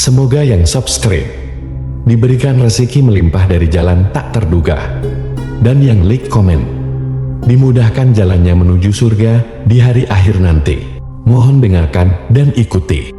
Semoga yang subscribe diberikan rezeki melimpah dari jalan tak terduga, dan yang like komen dimudahkan jalannya menuju surga di hari akhir nanti. Mohon dengarkan dan ikuti.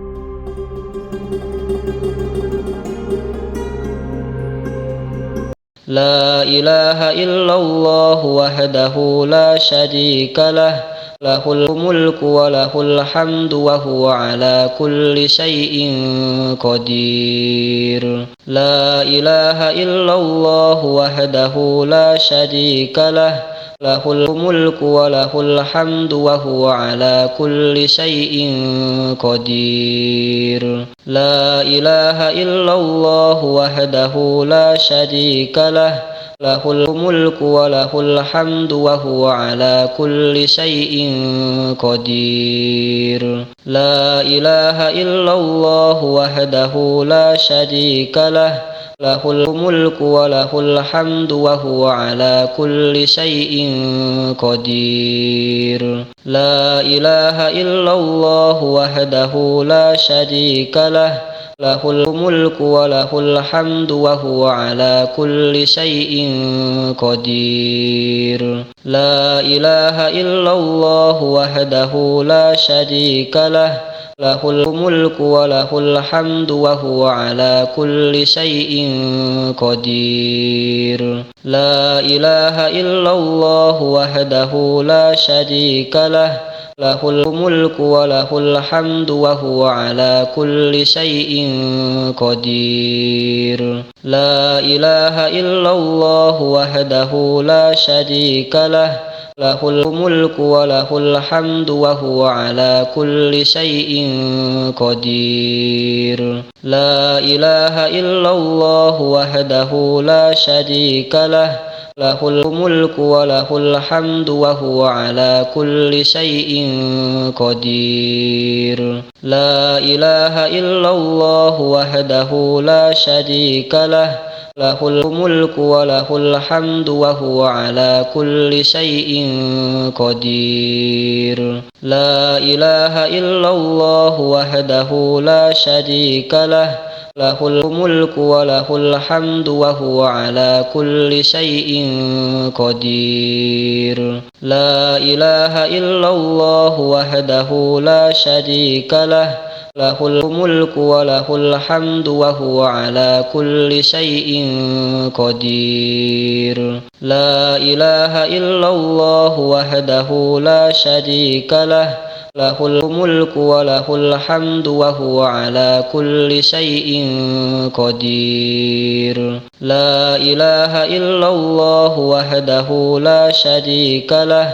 La ilaha illallah wahdahu la syarika lah, lahul mulku wa lahul hamdu wa huwa ala kulli syai'in qadir. La ilaha illallah wahdahu la syarika lah, lahul mulku wa lahul hamdu wa huwa ala kulli syai'in qadir. La ilaha illallah wahdahu la syarika lah, lahul mulku wa lahul hamdu wa huwa ala kulli syai'in qadir. La ilaha illallah wahdahu la syarika lah, lahul mulku wa lahul hamdu wa huwa ala kulli syai'in qadir. La ilaha illallah wahdahu la syarika lah, lahul mulku wa lahul hamdu wa huwa ala kulli syai'in qadir. La ilaha illallah wahdahu la syarika lah, lahul mulku wa lahul hamdu wa huwa ala kulli syai'in qadir. La ilaha illallah wahdahu la syarika lah, lahul mulku wa lahul hamdu wa huwa ala kulli syai'in qadir. La ilaha illallah wahdahu la syarika lah, lahul mulku wa lahul hamdu wa huwa ala kulli syai'in qadir. La ilaha illallah wahdahu la syarika lah, lahul mulku wa lahul hamdu wa huwa ala kulli syai'in qadir. La ilaha illallah wahdahu la syarika lah, lahul mulku wa lahul hamdu wa huwa ala kulli syai'in qadir. La ilaha illallah wahdahu la syarika lah, lahul mulku wa lahul hamdu wa huwa ala kulli syai'in qadir. La ilaha illallah wahdahu la syarika lah, lahul mulku wa lahul hamdu wa huwa ala kulli syai'in qadir. La ilaha illallah wahdahu la syarika lah, lahul mulku wa lahul hamdu wa huwa ala kulli syai'in qadir. La ilaha illallah wahdahu la syarika lah,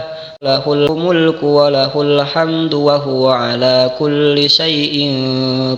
lahul mulku wa lahul hamdu wa huwa ala kulli syai'in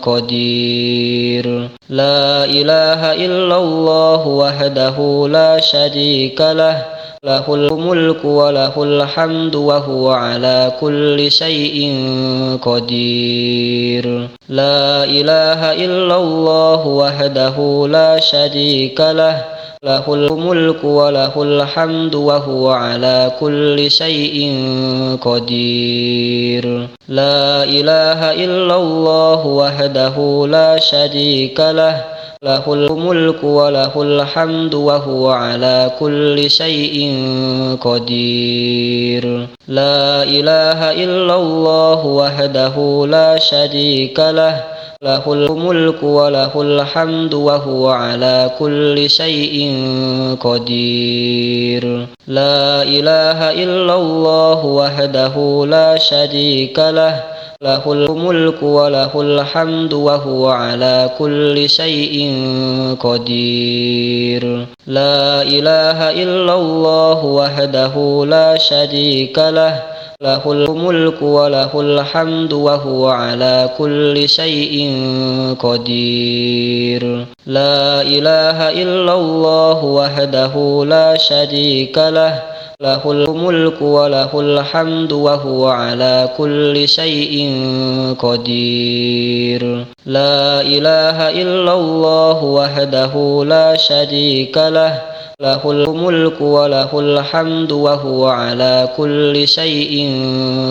qadir. La ilaha illallah wahdahu la syarika lah, lahul mulku wa lahul hamdu wa huwa ala kulli syai'in qadir. La ilaha illallah wahdahu la syarika lah, lahul mulku wa lahul hamdu wa huwa ala kulli syai'in qadir. La ilaha illallah wahdahu la syarika lah, lahul mulku wa lahul hamdu wa huwa ala kulli syai'in qadir. La ilaha illallah wahdahu la syarika lah, lahul mulku wa lahul hamdu wa huwa ala kulli syai'in qadir. La ilaha illallah wahdahu la syarika lah, lahul mulku wa lahul hamdu wa huwa ala kulli syai'in qadir. La ilaha illallah wahdahu la syarika lah, lahul mulku wa lahul hamdu wa huwa ala kulli syai'in qadir. La ilaha illallah wahdahu la syarika lah, lahul mulku wa lahul hamdu wa huwa ala kulli syai'in qadir. La ilaha illallah wahdahu la syarika lah, له الملك وله الحمد وهو على كل شيء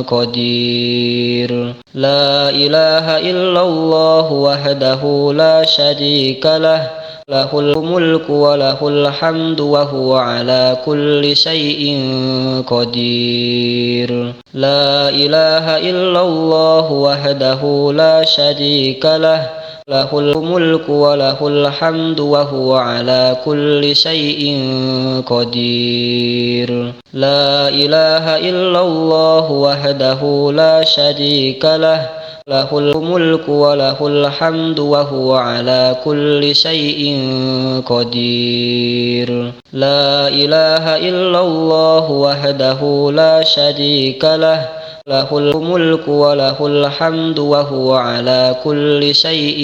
قدير لا إله إلا الله وحده لا شريك له له الملك وله الحمد وهو على كل شيء قدير لا إله إلا الله وحده لا شريك له له الملك وله الحمد وهو على كل شيء قدير لا إله إلا الله وحده لا شريك له له الملك وله الحمد وهو على كل شيء قدير لا إله إلا الله وحده لا شريك له له الملك وله الحمد وهو على كل شيء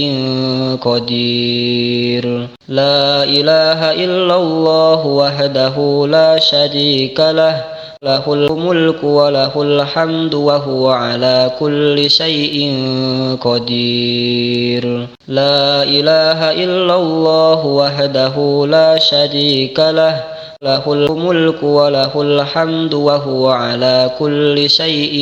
قدير لا إله إلا الله وحده لا شريك له له الملك وله الحمد وهو على كل شيء قدير لا إله إلا الله وحده لا شريك له له الملك وله الحمد وهو على كل شيء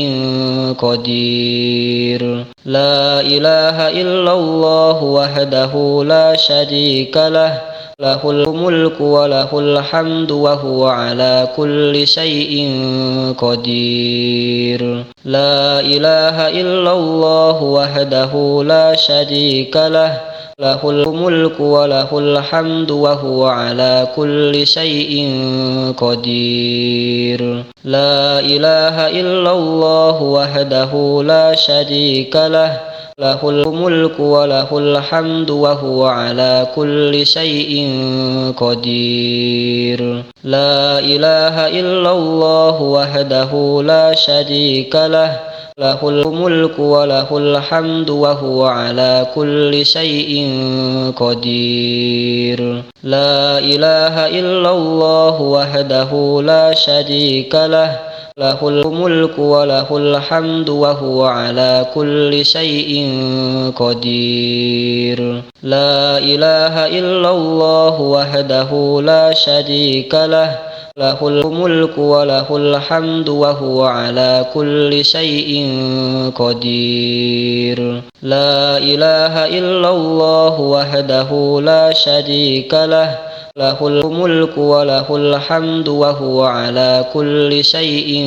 قدير لا إله إلا الله وحده لا شريك له له الملك وله الحمد وهو على كل شيء قدير لا إله إلا الله وحده لا شريك له له الملك وله الحمد وهو على كل شيء قدير لا إله إلا الله وحده لا شريك له له الملك وله الحمد وهو على كل شيء قدير لا إله إلا الله وحده لا شريك له له الملك وله الحمد وهو على كل شيء قدير لا إله إلا الله وحده لا شريك له له الملك وله الحمد وهو على كل شيء قدير لا إله إلا الله وحده لا شريك له له الملك وله الحمد وهو على كل شيء قدير لا إله إلا الله وحده لا شريك له له الملك وله الحمد وهو على كل شيء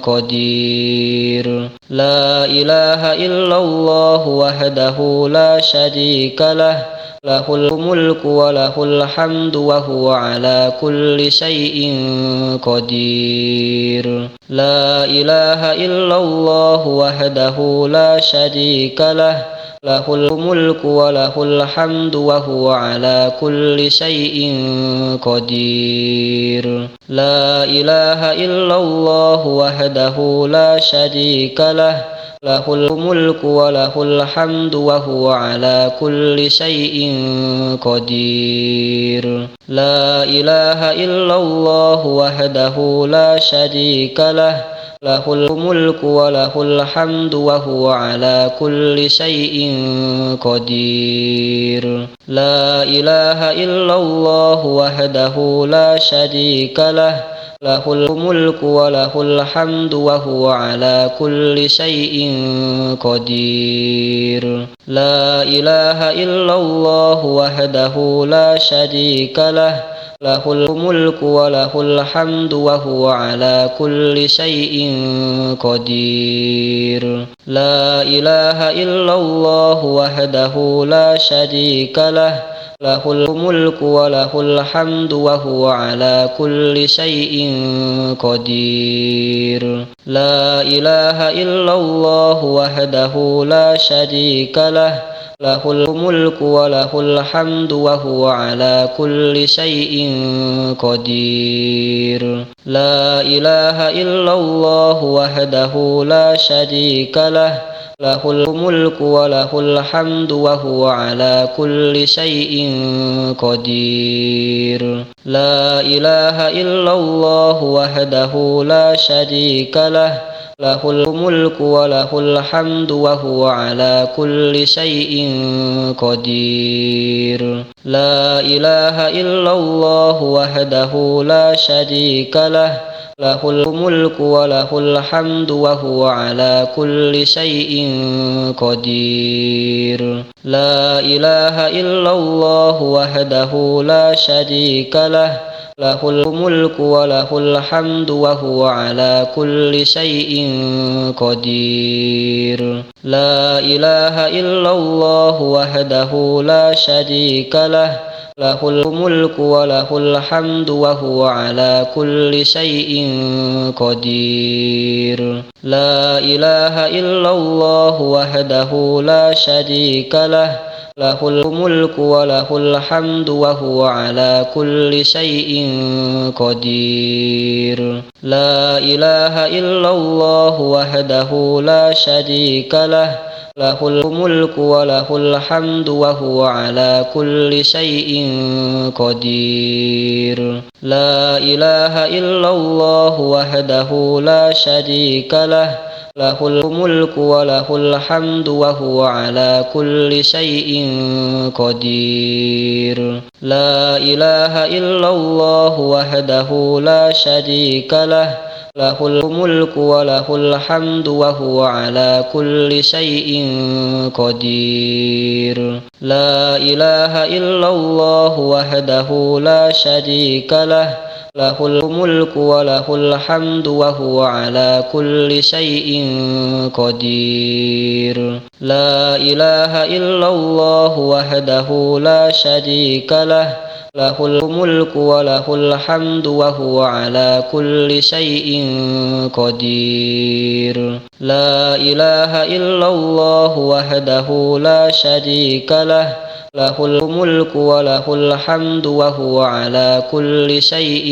قدير لا إله إلا الله وحده لا شريك له له الملك وله الحمد وهو على كل شيء قدير لا إله إلا الله وحده لا شريك له له الملك وله الحمد وهو على كل شيء قدير لا إله إلا الله وحده لا شريك له له الملك وله الحمد وهو على كل شيء قدير لا إله إلا الله وحده لا شريك له له الملك وله الحمد وهو على كل شيء قدير لا إله إلا الله وحده لا شريك له له الملك وله الحمد وهو على كل شيء قدير لا إله إلا الله وحده لا شريك له له الملك وله الحمد وهو على كل شيء قدير لا إله إلا الله وحده لا شريك له له الملك وله الحمد وهو على كل شيء قدير لا إله إلا الله وحده لا شريك له له الملك وله الحمد وهو على كل شيء قدير لا إله إلا الله وحده لا شريك له له الملك وله الحمد وهو على كل شيء قدير لا إله إلا الله وحده لا شريك له له الملك وله الحمد وهو على كل شيء قدير لا إله إلا الله وحده لا شريك له له الملك وله الحمد وهو على كل شيء قدير لا إله إلا الله وحده لا شريك له له الملك وله الحمد وهو على كل شيء قدير لا إله إلا الله وحده لا شريك له له الملك وله الحمد وهو على كل شيء قدير لا إله إلا الله وحده لا شريك له له الملك وله الحمد وهو على كل شيء قدير لا إله إلا الله وحده لا شريك له له الملك وله الحمد وهو على كل شيء قدير لا إله إلا الله وحده لا شريك له له الملك وله الحمد وهو على كل شيء قدير لا إله إلا الله وحده لا شريك له له الملك وله الحمد وهو على كل شيء قدير لا إله إلا الله وحده لا شريك له له الملك وله الحمد وهو على كل شيء قدير لا إله إلا الله وحده لا شريك له له الملك وله الحمد وهو على كل شيء قدير لا إله إلا الله وحده لا شريك له له الملك وله الحمد وهو على كل شيء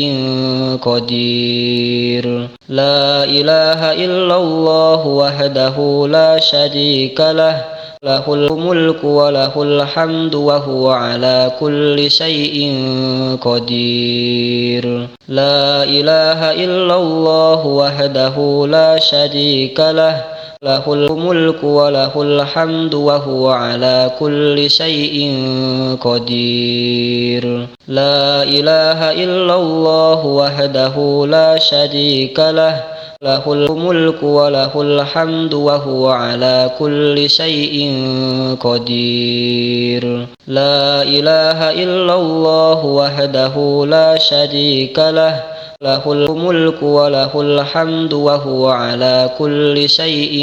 قدير لا إله إلا الله وحده لا شريك له له الملك وله الحمد وهو على كل شيء قدير لا إله إلا الله وحده لا شريك له له الملك وله الحمد وهو على كل شيء قدير لا إله إلا الله وحده لا شريك له له الملك وله الحمد وهو على كل شيء قدير لا إله إلا الله وحده لا شريك له له الملك وله الحمد وهو على كل شيء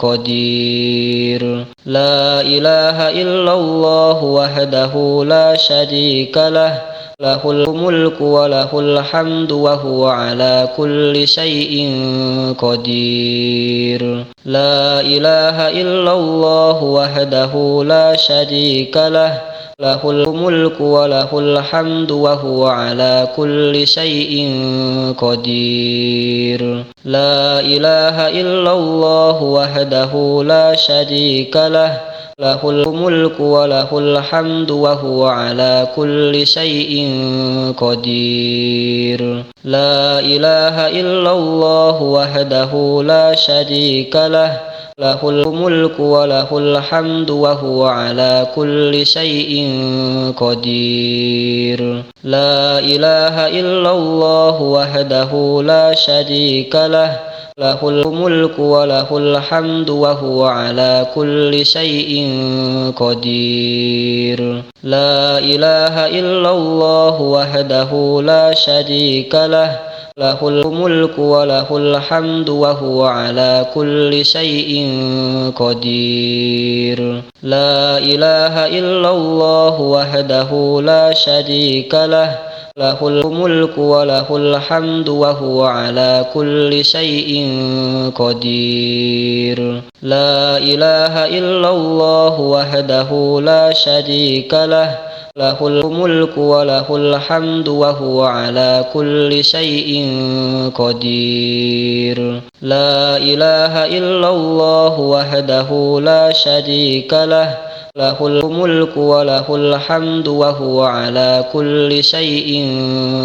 قدير لا إله إلا الله وحده لا شريك له له الملك وله الحمد وهو على كل شيء قدير لا إله إلا الله وحده لا شريك له له الملك وله الحمد وهو على كل شيء قدير لا إله إلا الله وحده لا شريك له له الملك وله الحمد وهو على كل شيء قدير لا إله إلا الله وحده لا شريك له له الملك وله الحمد وهو على كل شيء قدير لا إله إلا الله وحده لا شريك له له الملك وله الحمد وهو على كل شيء قدير لا إله إلا الله وحده لا شريك له له الملك وله الحمد وهو على كل شيء قدير لا إله إلا الله وحده لا شريك له له الملك وله الحمد وهو على كل شيء قدير لا إله إلا الله وحده لا شريك له له الملك وله الحمد وهو على كل شيء قدير لا إله إلا الله وحده لا شريك له له الملك وله الحمد وهو على كل شيء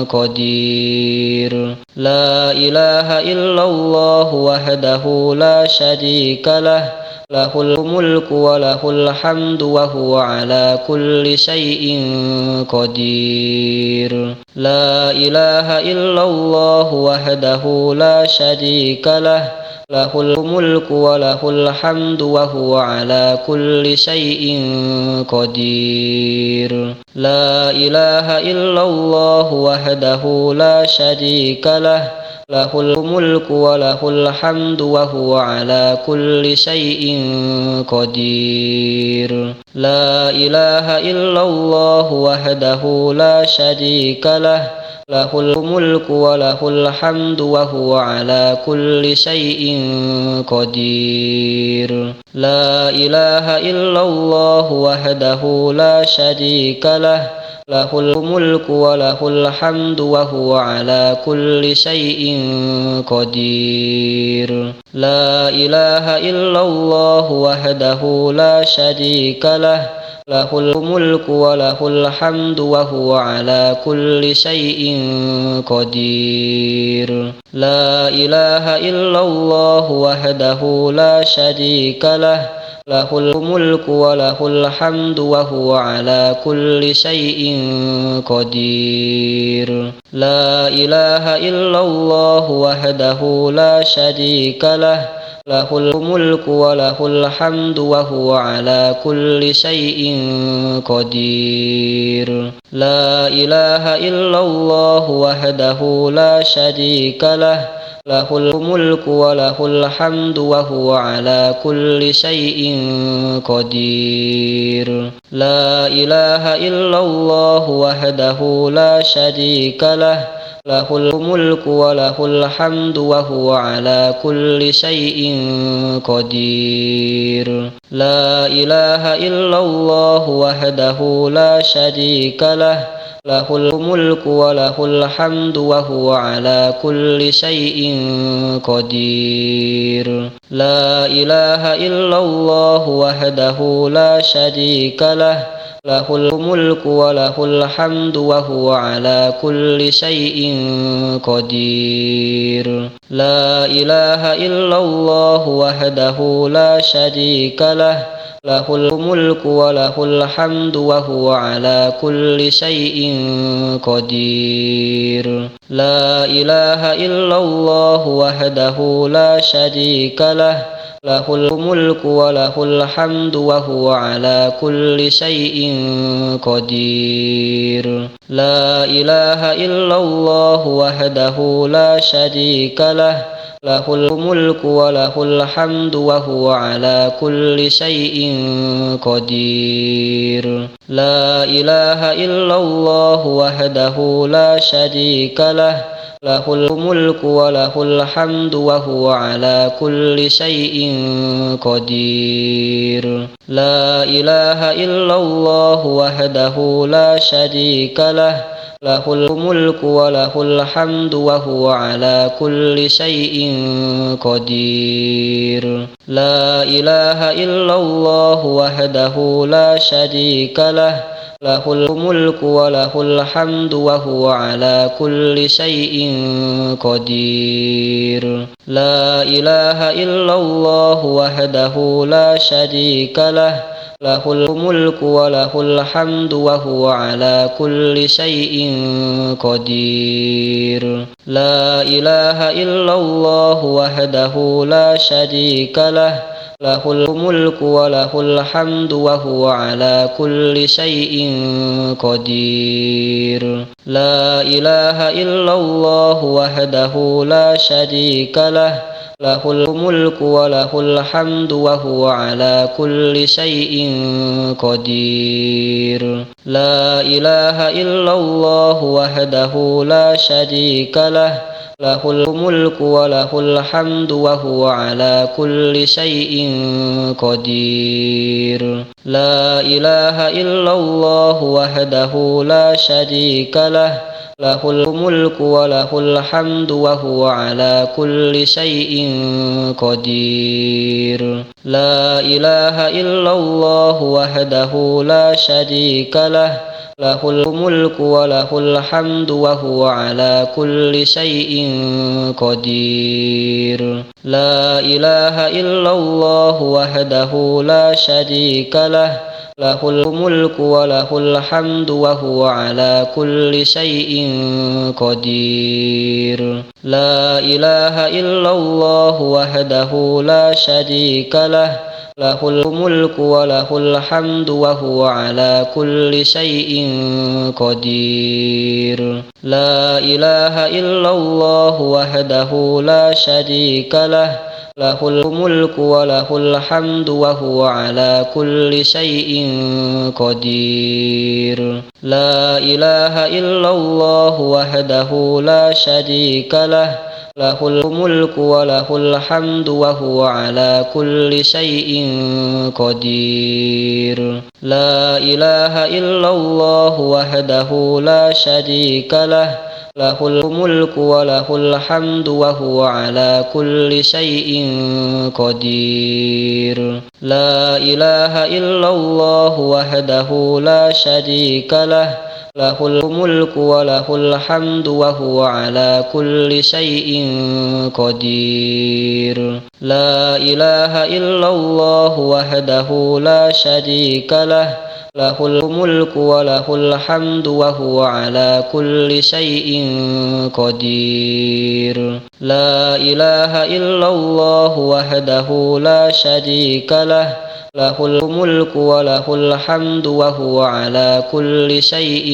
قدير. لا إله إلا الله وحده لا شريك له، له الملك وله الحمد وهو على كل شيء قدير. لا إله إلا الله وحده لا شريك له، له الملك وله الحمد وهو على كل شيء قدير. لا إله إلا الله وحده لا شريك له، له الملك وله الحمد وهو على كل شيء قدير. لا إله إلا الله وحده لا شريك له، له الملك وله الحمد وهو على كل شيء قدير. لا إله إلا الله وحده لا شريك له، له الملك وله الحمد وهو على كل شيء قدير. لا إله إلا الله وحده لا شريك له، له الملك وله الحمد وهو على كل شيء قدير. لا إله إلا الله وحده لا شريك له، له الملك وله الحمد وهو على كل شيء قدير. لا إله إلا الله وحده لا شريك له، له الملك وله الحمد وهو على كل شيء قدير. لا إله إلا الله وحده لا شريك له، له الملك وله الحمد وهو على كل شيء قدير. لا إله إلا الله وحده لا شريك له، له الملك وله الحمد وهو على كل شيء قدير. لا إله إلا الله وحده لا شريك له، له الملك وله الحمد وهو على كل شيء قدير. لا إله إلا الله وحده لا شريك له، له الملك وله الحمد وهو على كل شيء قدير. لا إله إلا الله وحده لا شريك له، له الملك وله الحمد وهو على كل شيء قدير. لا إله إلا الله وحده لا شريك له، له الملك وله الحمد وهو على كل شيء قدير. لا إله إلا الله وحده لا شريك له، له الملك وله الحمد وهو على كل شيء قدير. لا إله إلا الله وحده لا شريك له، له الملك وله الحمد وهو على كل شيء قدير. لا إله إلا الله وحده لا شريك له، له الملك وله الحمد وهو على كل شيء قدير. لا إله إلا الله وحده لا شريك له، له الملك وله الحمد وهو على كل شيء قدير. لا إله إلا الله وحده لا شريك له، له الملك وله الحمد وهو على كل شيء قدير. لا إله إلا الله وحده لا شريك له، له الملك وله الحمد وهو على كل شيء قدير. لا إله إلا الله وحده لا شريك له، له الملك وله الحمد وهو على كل شيء قدير. لا إله إلا الله وحده لا شريك له، له الملك وله الحمد وهو على كل شيء قدير. لا إله إلا الله وحده لا شريك له، له الملك وله الحمد وهو على كل شيء قدير. لا إله إلا الله وحده لا شريك له، له الملك وله الحمد وهو على كل شيء قدير. لا إله إلا الله وحده لا شريك له، له الملك وله الحمد وهو على كل شيء قدير. لا إله إلا الله وحده لا شريك له، له الملك وله الحمد وهو على كل شيء قدير. لا إله إلا الله وحده لا شريك له، له الملك وله الحمد وهو على كل شيء قدير. لا إله إلا الله وحده لا شريك له، له الملك وله الحمد وهو على كل شيء قدير. لا إله إلا الله وحده لا شريك له، له الملك وله الحمد وهو على كل شيء قدير. لا إله إلا الله وحده لا شريك له، له الملك وله الحمد وهو على كل شيء قدير. لا إله إلا الله وحده لا شريك له، له الملك وله الحمد وهو على كل شيء قدير. لا إله إلا الله وحده لا شريك له، له الملك وله الحمد وهو على كل شيء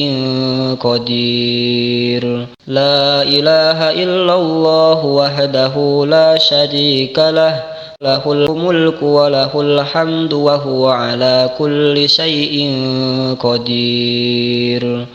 قدير. لا إله إلا الله وحده لا شريك له، له الملك وله الحمد وهو على كل شيء قدير.